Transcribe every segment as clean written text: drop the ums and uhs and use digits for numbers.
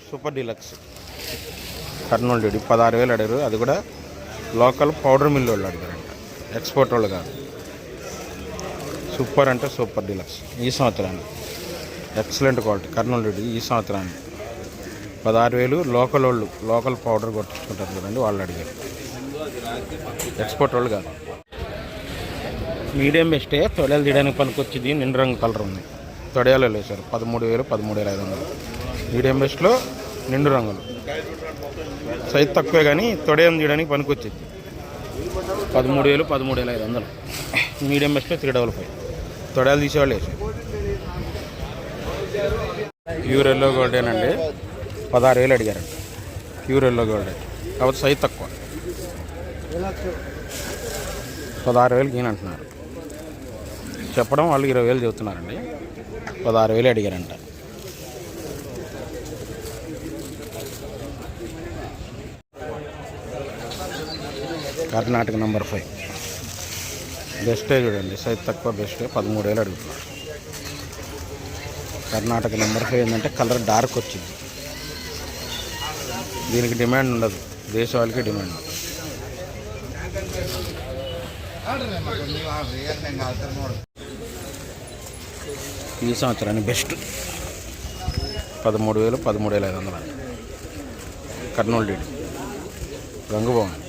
Super deluxe Kurnool DD 16,000 అడిగారు. అది కూడా లోకల్ పౌడర్ మిల్ వాళ్ళు అడిగారంట, ఎక్స్పోర్ట్ వాళ్ళు కాదు. సూపర్ అంటే సూపర్ డీలక్స్ ఈ సంవత్సరాన్ని, ఎక్సలెంట్ క్వాలిటీ కర్నూలు డీడీ ఈ సంవత్సరాన్ని 16,000. లోకల్ వాళ్ళు, లోకల్ పౌడర్ కొట్టించుకుంటారు కదండి, వాళ్ళు అడిగారు, ఎక్స్పోర్ట్ వాళ్ళు కాదు. మీడియం బెస్టే, తొడయాలు తీయడానికి పనికొచ్చింది. నిండు రంగు కలర్ ఉంది, తొడయాలు వేసారు 13,000, 13,500. మీడియం బెస్ట్లో నిండు రంగులు, సైజ్ తక్కువే కానీ తొడయం తీయడానికి పనికొచ్చింది. 13,000, 13,500. మీడియం బెస్ట్లో 355. తొడయాలు తీసేవాళ్ళు వేసారు. ప్యూర్ ఎల్లో గోల్డేనండి, 16,000 అడిగారండి. ప్యూర్ ఎల్లో గోల్డే కాబట్టి సైజ్ తక్కువ, 16,000 ఈయన అంటున్నారు. చెప్పడం వాళ్ళు 20,000 చెబుతున్నారండి. 16,000 అడిగారంట. కర్ణాటక నెంబర్ 5 బెస్టే చూడండి, సైజ్ తక్కువ బెస్టే, 13,000 అడుగుతున్నారు. కర్ణాటక నెంబర్ 5 ఏంటంటే కలర్ డార్క్ వచ్చింది. దీనికి డిమాండ్ ఉండదు, దేశ వాళ్ళకి డిమాండ్. ఈ సంవత్సరాన్ని బెస్ట్ 13,000, 13,500. కర్నూలు డీడీ రంగు బాగుంది.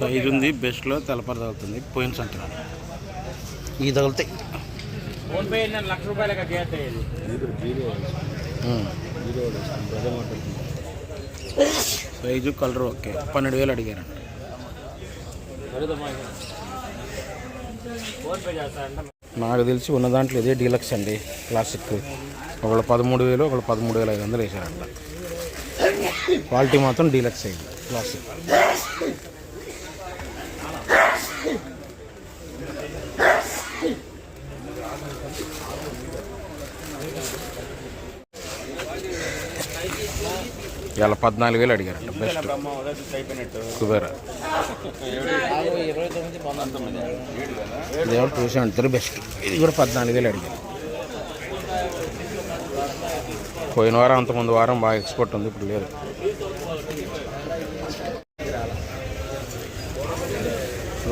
సైజు ఉంది, బెస్ట్లో తెల్లపర తగులుతుంది. పోయిన సంవత్సరం ఈ తగులుతాయి. సైజు కలర్ ఓకే, 12,000 అడిగారండి. నాకు తెలిసి ఉన్న దాంట్లో ఇదే డీలక్స్ అండి, క్లాసిక్. ఒకళ్ళు 13,000, ఒకళ్ళు 13,500 వేసారంట. క్వాలిటీ మాత్రం డీలక్స్ అయింది, క్లాసిక్. ఇలా 14,000 అడిగారంట. బెస్ట్ కుబేరా ఇదేమో 273 బెస్ట్. ఇది కూడా 14,000 అడిగారు. పోయిన వారం అంతకుముందు వారం బాగా ఎక్స్పోర్ట్ ఉంది, ఇప్పుడు లేదు.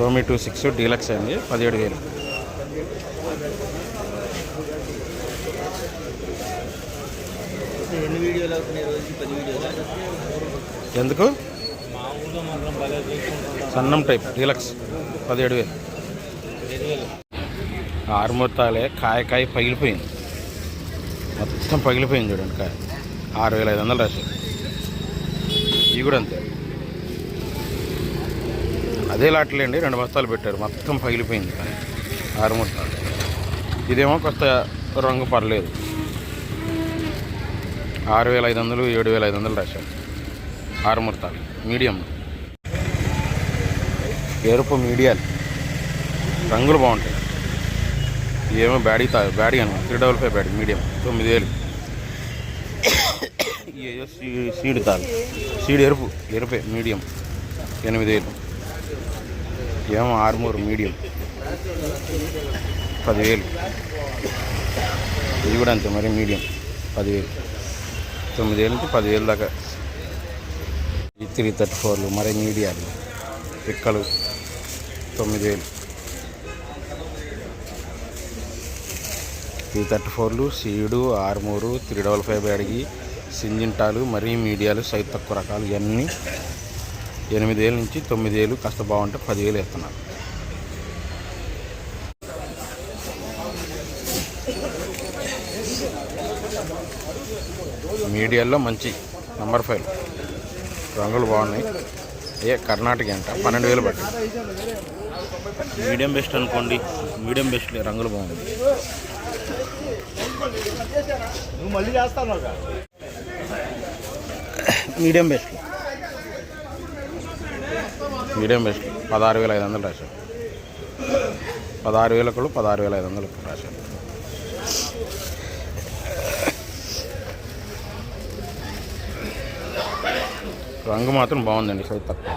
రోమి 26 డీలక్స్ అయింది, 17,000. ఎందుకు సన్నం టైప్ డీలక్స్ 17,000. ఆరుమూర్తాలే కాయ పగిలిపోయింది, మొత్తం పగిలిపోయింది చూడండి కాయ. 6,500 రాశారు. ఇవి కూడా అంతే, అదే లాట్లేండి, 2 బస్తాలు పెట్టారు, మొత్తం పగిలిపోయింది కాయ. ఆరుమూర్తాలు. ఇదేమో కొత్త రంగు పర్లేదు, 6,500, 7,500 రాశారు. ఆరుమూర్తాలు మీడియం, ఎరుపు మీడియాలు, రంగులు బాగుంటాయి. ఏమో బ్యాడీ అని 355 బ్యాడీ మీడియం 9,000. సీడ్ తాలు, సీడ్ ఎరుపే మీడియం 8,000. ఏమో ఆర్మూర్ మీడియం 10,000. ఇది కూడా అంతే మరి, మీడియం 10,000. 9,000 నుంచి 10,000 దాకా. ఈ 334 మరి మీడియాలు, పిక్కలు 9,000. 334 సీడు, ఆర్మూరు, 355 బ్యాడ్కి, సింజింటాలు, మరీ మీడియాలు, సైజు తక్కువ రకాలు, ఇవన్నీ 8,000 నుంచి 9,000. కాస్త బాగుంటే 10,000 వేస్తున్నారు. మీడియాల్లో మంచి నెంబర్ 5 రంగులు బాగున్నాయి. కర్ణాటక అంట 12,000 బట్టి. మీడియం బెస్ట్ అనుకోండి, మీడియం బెస్ట్ రంగులు బాగుంది. మీడియం బెస్ట్ 16,500 రాశారు. 16,000 16,500 రాశారు. రంగు మాత్రం బాగుందండి, సైజ్ తక్కువ.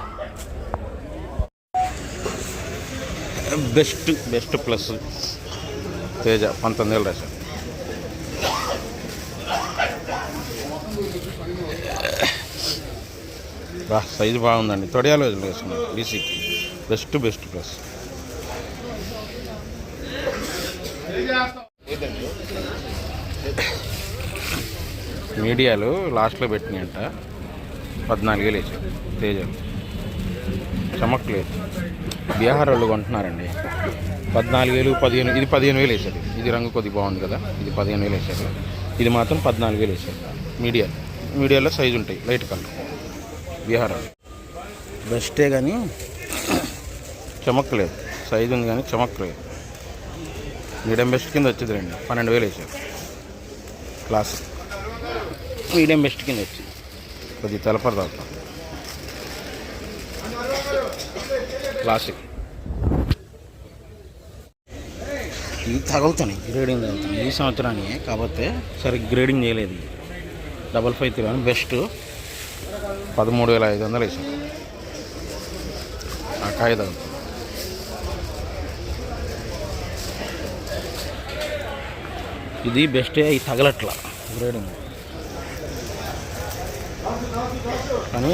బెస్ట్ ప్లస్ తేజ 19,000 రాశారు. సైజు బాగుందండి. తొడియాలు వేసుకున్నాం బీసీకి. Best plus. మీడియాలు లాస్ట్లో పెట్టినాయంట. 14,000 వేసారు తేజాలు. చమక్లేదు. బీహార్ వాళ్ళు కొంటున్నారండి. 14,000 15,000. ఇది 15,000 వేసారు. ఇది రంగు కొద్దిగా బాగుంది కదా, ఇది 15,000 వేసారు. ఇది మాత్రం 14,000 వేసారు. మీడియాలో సైజు ఉంటాయి, లైట్ కలర్. బీహార్ బెస్టే కానీ చమక్కలేదు. సైజు ఉంది కానీ చమక్కలేదు. మీడియం బెస్ట్ కింద వచ్చింది రండి. 12,000 వేసారు. క్లాస్ మీడియం బెస్ట్ కింద వచ్చింది. కొద్దిగా తెలపరు దాకా క్లాసిక్. ఇవి తగులుతున్నాయి, గ్రేడింగ్ తగులుతున్నాయి ఈ సంవత్సరానికి. కాకపోతే సరిగ్గా గ్రేడింగ్ చేయలేదు. 553 అని బెస్ట్ 13,500 వేసారు. ఆ కాయ తగులుతుంది. ఇది బెస్టే, ఇది తగలట్లా గ్రేడింగ్ కానీ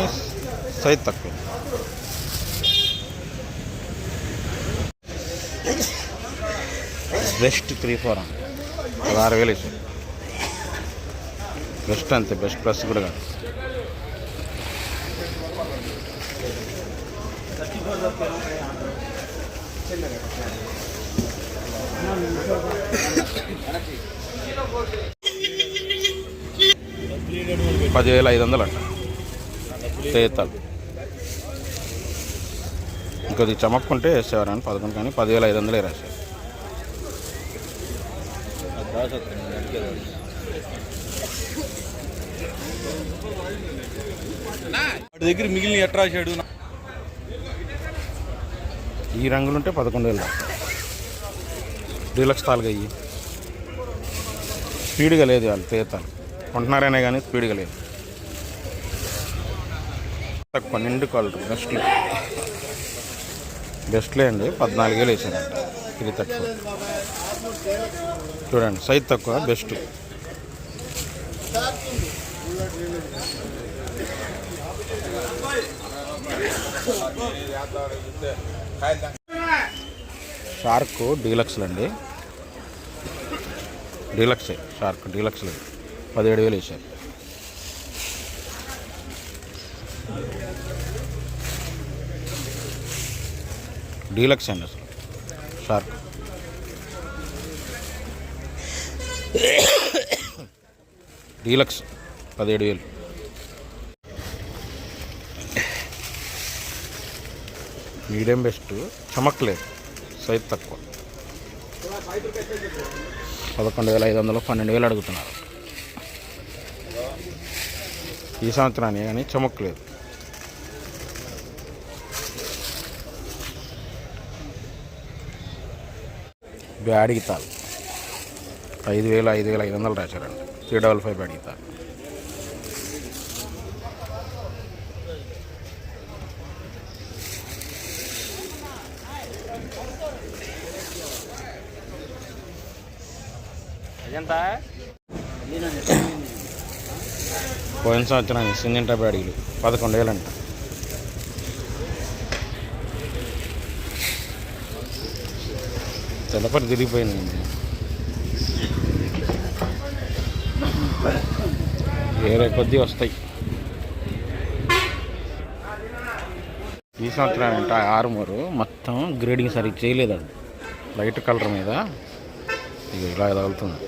సైజ్ తక్కువ. బెస్ట్ 3-4 అని 16,000 వేసారు. బెస్ట్ అంతే, బెస్ట్ ప్లస్ కూడా కాదు. $10,500 అంట తేతాలు. ఇంకొద్ది చమక్కుంటే వేసేవారని 11 కానీ 10,500 రాశారు. వాడి దగ్గర మిగిలిన ఎట్లా రాశాడు? ఈ రంగులుంటే 11,000. డీలక్స్ తాలుగా అయ్యి స్పీడ్గా లేదు. వాళ్ళు తేతాలు కొంటున్నారనే కానీ స్పీడ్గా లేదు. తక్కువ నిండు క్వాలిటీ బెస్ట్లే అండి. 14,000 వేసారంట. ఇది తక్కువ చూడండి, సైజ్ తక్కువ బెస్ట్. షార్క్ డీలక్స్లు అండి. డీలక్సే షార్క్ డీలక్స్లు 17,000 వేసారు. డీలక్స్ అండి అసలు షార్క్. డీలక్స్ 17,000. మీడియం బెస్ట్ చమక్లేదు, సైజ్ తక్కువ. 11,500 12,000 అడుగుతున్నారు ఈ సంవత్సరాన్ని. కానీ చమక్లేదు. బ్యాడ్ గీతాలు 5,500 రాశారండి. 355 బ్యాడ్ గీతాలు. పోయిన సంవత్సరాన్ని సిమెంట్ బ్యాడీలు 11,000 అంట. తెల్లపరి తిరిగిపోయింది. వేరే కొద్దీ వస్తాయి. ఈ సంవత్సరం అంటే ఆరుమూరు మొత్తం గ్రేడింగ్ సరిగ్గా చేయలేదు. అది లైట్ కలర్ మీద ఇక ఇలా తగులుతుంది.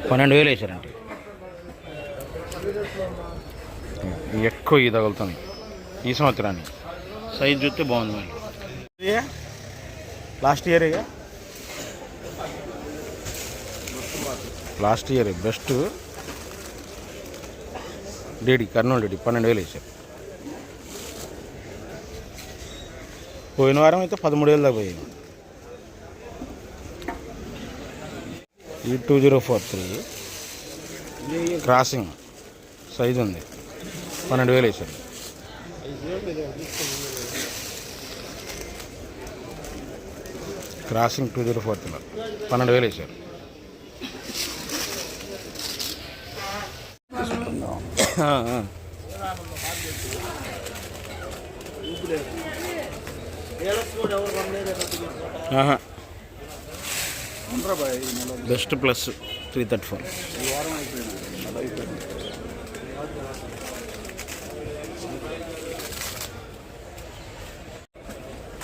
$12,000 వేసారంటే ఎక్కువ ఇది తగులుతుంది ఈ సంవత్సరాన్ని. సైజ్ చూస్తే బాగుంది. మళ్ళీ last year best daddy Kurnool daddy 12,000 వేసారు. పోయిన వారం అయితే 13,000 దాకా పోయాయి. ఈ 2043 క్రాసింగ్ సైజు ఉంది. 12,000 వేసారు. క్రాసింగ్ 204 12,000 వేసారు. Best plus 334.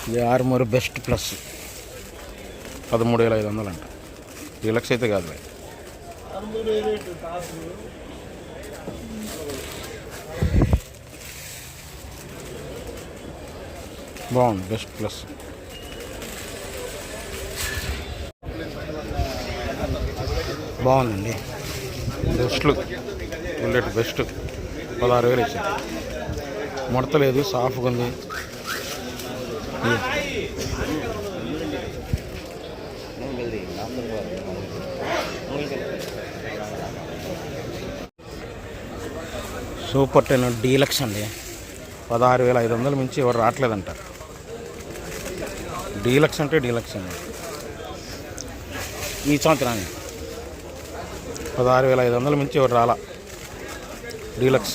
ఇది ఆర్మూర్ బెస్ట్ ప్లస్ 13,500 అంట. డీలక్స్ అయితే కాదు. బాగుంది బెస్ట్ ప్లస్. బాగుందండి. బెస్ట్లు బుల్లెట్ బెస్ట్ 16,000 వేసారు. ముడత లేదు, సాఫ్ట్గా ఉంది. సూపర్ 10 డీలక్స్ అండి. 16,500 మించి ఎవరు రావట్లేదంట. డీలక్స్ అంటే డీలక్స్ అండి. ఈ సంవత్సరానికి 16,500 మించి ఎవరు రాలా డీలక్స్.